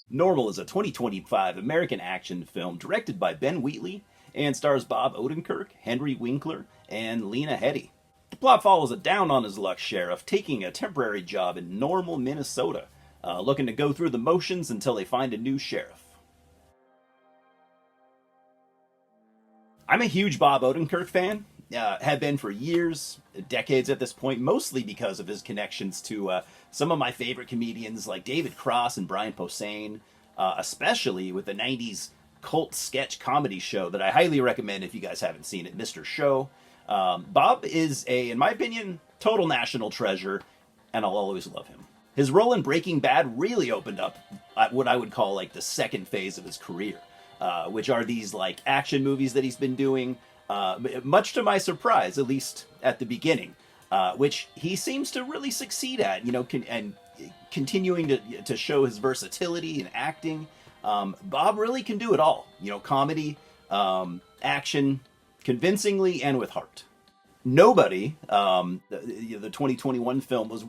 Normal is a 2025 American action film directed by Ben Wheatley and stars Bob Odenkirk, Henry Winkler, and Lena Headey. The plot follows a down-on-his-luck sheriff taking a temporary job in Normal, Minnesota, looking to go through the motions until they find a new sheriff. I'm a huge Bob Odenkirk fan. Have been for years, decades at this point, mostly because of his connections to some of my favorite comedians like David Cross and Brian Posehn, especially with the 90s cult sketch comedy show that I highly recommend if you guys haven't seen it, Mr. Show. Bob is in my opinion, total national treasure, and I'll always love him. His role in Breaking Bad really opened up what I would call like the second phase of his career, which are these like action movies that he's been doing. Much to my surprise, at least at the beginning, which he seems to really succeed at, and continuing to show his versatility in acting. Bob really can do it all, comedy, action, convincingly and with heart. Nobody, the 2021 film was,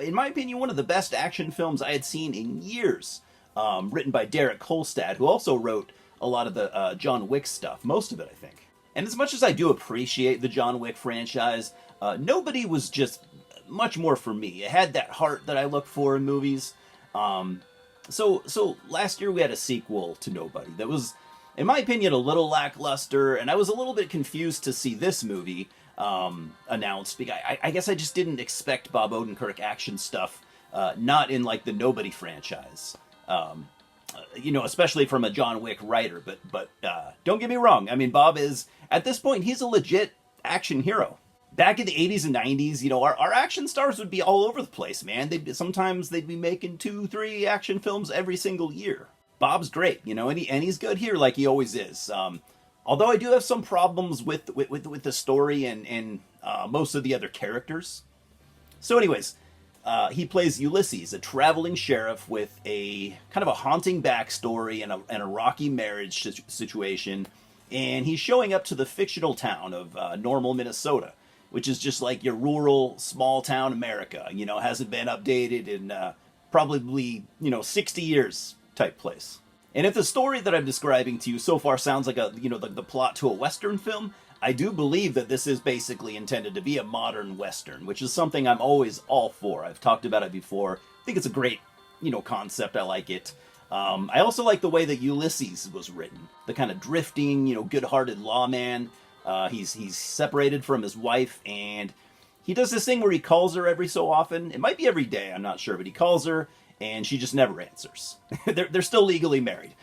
in my opinion, one of the best action films I had seen in years, written by Derek Kolstad, who also wrote a lot of the John Wick stuff, most of it, I think. And as much as I do appreciate the John Wick franchise, Nobody was just much more for me. It had that heart that I look for in movies. So last year we had a sequel to Nobody that was, in my opinion, a little lackluster, and I was a little bit confused to see this movie announced. Because I guess I just didn't expect Bob Odenkirk action stuff, not in like the Nobody franchise. Especially from a John Wick writer. But don't get me wrong. I mean, Bob is, at this point, he's a legit action hero. Back in the 80s and 90s, our action stars would be all over the place, man. Sometimes they'd be making 2-3 action films every single year. Bob's great, and he's good here like he always is. Although I do have some problems with the story and most of the other characters. So anyways, he plays Ulysses, a traveling sheriff with a kind of a haunting backstory and a rocky marriage situation. And he's showing up to the fictional town of Normal, Minnesota, which is just like your rural, small town America. Hasn't been updated in probably, 60 years type place. And if the story that I'm describing to you so far sounds like the plot to a Western film, I do believe that this is basically intended to be a modern Western, which is something I'm always all for. I've talked about it before. I think it's a great, concept. I like it. I also like the way that Ulysses was written. The kind of drifting, good-hearted lawman. He's separated from his wife, and he does this thing where he calls her every so often. It might be every day, I'm not sure, but he calls her, and she just never answers. They're still legally married.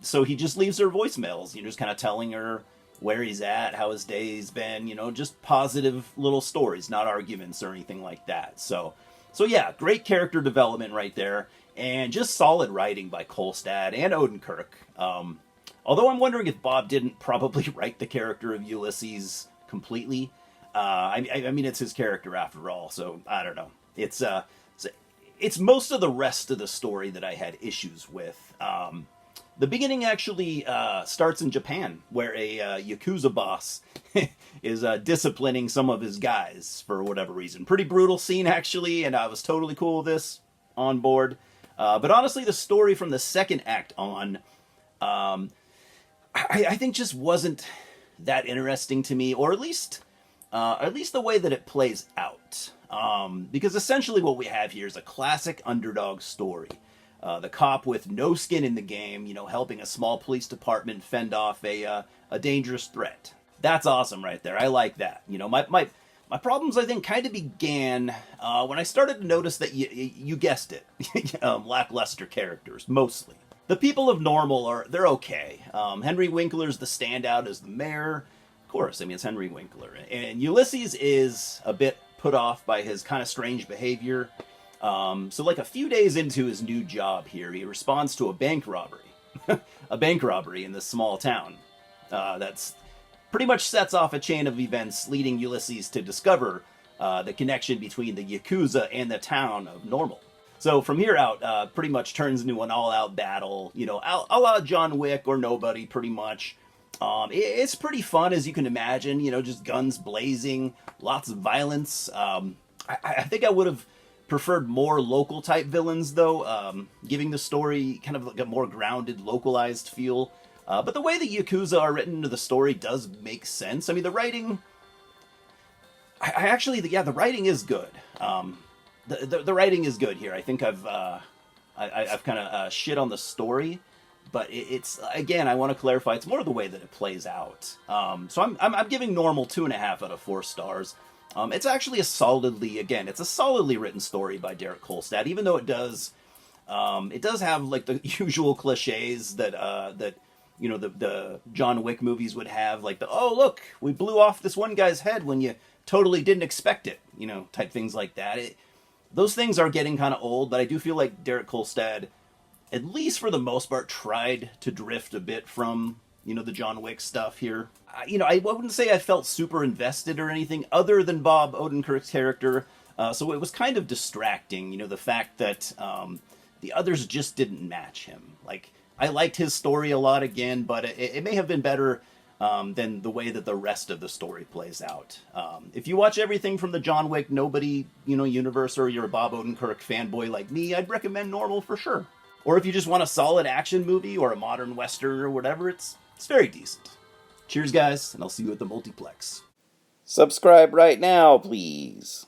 So he just leaves her voicemails, just kind of telling her where he's at, how his day's been, just positive little stories, not arguments or anything like that. So yeah, great character development right there, and just solid writing by Kolstad and Odenkirk. Although I'm wondering if Bob didn't probably write the character of Ulysses completely. I mean, it's his character after all, so I don't know. It's most of the rest of the story that I had issues with. The beginning actually starts in Japan, where a Yakuza boss is disciplining some of his guys for whatever reason. Pretty brutal scene, actually, and I was totally cool with this, on board. But honestly, the story from the second act on, I think just wasn't that interesting to me, or at least the way that it plays out. Because essentially what we have here is a classic underdog story. The cop with no skin in the game, helping a small police department fend off a dangerous threat. That's awesome right there. I like that. My problems, I think, kind of began when I started to notice that, you guessed it, lackluster characters, mostly. The people of Normal they're okay. Henry Winkler's the standout as the mayor. Of course, it's Henry Winkler. And Ulysses is a bit put off by his kind of strange behavior. So like a few days into his new job here, he responds to a bank robbery. A bank robbery in this small town. That's pretty much sets off a chain of events leading Ulysses to discover the connection between the Yakuza and the town of Normal. So from here out, pretty much turns into an all-out battle, a la John Wick or Nobody, pretty much. It's pretty fun, as you can imagine, just guns blazing, lots of violence. I think I would have preferred more local type villains, though, giving the story kind of like a more grounded, localized feel. But the way the Yakuza are written into the story does make sense. I mean, the writing... I actually, yeah, the writing is good. The writing is good here. I think I've kind of shit on the story, but it's, again, I want to clarify, it's more the way that it plays out. So I'm giving Normal 2.5 out of 4 stars. It's actually it's a solidly written story by Derek Kolstad, even though it does have like the usual cliches that the John Wick movies would have, like oh look, we blew off this one guy's head when you totally didn't expect it, type things like that. Those things are getting kind of old, but I do feel like Derek Kolstad, at least for the most part, tried to drift a bit from, the John Wick stuff here. I wouldn't say I felt super invested or anything other than Bob Odenkirk's character, so it was kind of distracting, the fact that the others just didn't match him. Like, I liked his story a lot again, but it may have been better than the way that the rest of the story plays out. If you watch everything from the John Wick Nobody, universe, or you're a Bob Odenkirk fanboy like me, I'd recommend Normal for sure. Or if you just want a solid action movie or a modern western or whatever, it's very decent. Cheers, guys, and I'll see you at the multiplex. Subscribe right now, please.